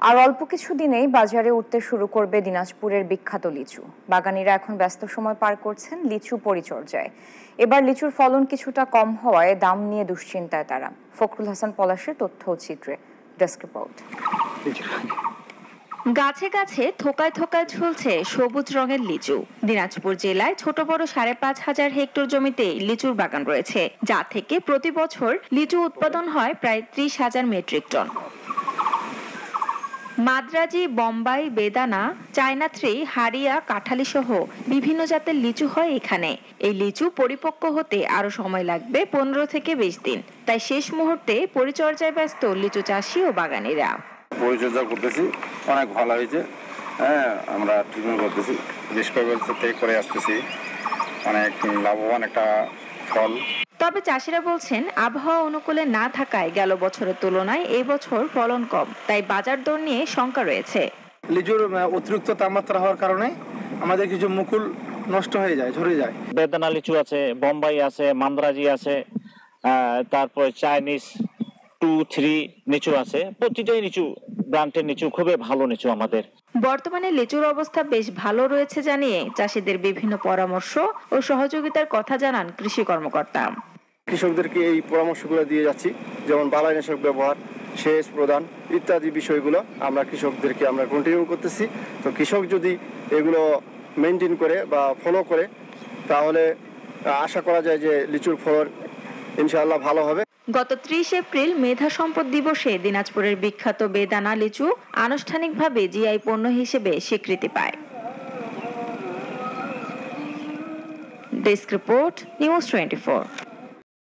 আর অল্প কিছু দিনেই বাজারে উঠতে শুরু করবে দিনাজপুরের বিখ্যাত লিচু। বাগানীরা এখন ব্যস্ত সময় পার করছেন লিচু পরিচর্যায়। এবার লিচুর ফলন কিছুটা কম হওয়ায় দাম নিয়ে দুশ্চিন্তায় তারা। ফখরুল হাসান পলাশের তথ্যচিত্রে ডেস্ক রিপোর্ট। গাছে গাছে থোকায় থোকায় ঝুলছে সবুজ রঙের লিচু। দিনাজপুর জেলায় ছোট বড় ৫,৫০০ হেক্টর জমিতে লিচুর বাগান রয়েছে, যা থেকে প্রতি বছর লিচু উৎপাদন হয় প্রায় ৩০,০০০ মেট্রিক টন। মাদ্রাজি, বোম্বাই, বেদানা, চায়না থ্রি, হারিয়া, কাঁঠালি সহ বিভিন্ন জাতের লিচু হয় এখানে। এই লিচু পরিপক্ক হতে আরো সময় লাগবে ১৫ থেকে ২০ দিন। তাই শেষ মুহূর্তে পরিচর্যায় ব্যস্ত লিচু চাষি ও বাগানীরা। পরিচর্যা করতেছি, অনেক ভালো হয়েছে। আমরা ট্রিটমেন্ট করতেছি, থেকে করে আসতেছি, অনেক লাভবান একটা ফল। তবে চাষিরা বলছেন আবহাওয়া অনুকূলে না থাকায় গেল বছরের তুলনায় এই বছর ফলন কম, তাই বাজার দর নিয়ে শঙ্কা রয়েছে। লিচুর অতিরিক্ত তাপমাত্রা হওয়ার কারণে আমাদের কিছু মুকুল নষ্ট হয়ে যায়, ঝরে যায়। বেদানা লিচু আছে, বোম্বাই আছে, মান্দ্রাজি আছে, তারপর চাইনিজ 2-3 লিচু আছে। প্রতিটাই লিচু ব্র্যান্ডের লিচু, খুবই ভালো লিচু আমাদের। বর্তমানে লিচুর অবস্থা বেশ ভালো রয়েছে জানিয়ে চাষিদের বিভিন্ন পরামর্শ ও সহযোগিতার কথা জানান কৃষি কর্মকর্তা। কৃষকদেরকে এই পরামর্শগুলো দিয়ে যাচ্ছি, যেমন বালাইনাশক ব্যবহার, সেচ প্রদান ইত্যাদি বিষয়গুলো আমরা কৃষকদেরকে কন্টিনিউ করতেছি। তো কৃষক যদি এগুলো মেনটেন করে বা ফলো করে, তাহলে আশা করা যায় যে লিচুর ফলন ইনশাআল্লাহ ভালো হবে। গত ৩০ এপ্রিল মেধা সম্পদ দিবসে দিনাজপুরের বিখ্যাত বেদানা লিচু আনুষ্ঠানিকভাবে জিআই পণ্য হিসেবে স্বীকৃতি পায়। Desk report, news 24।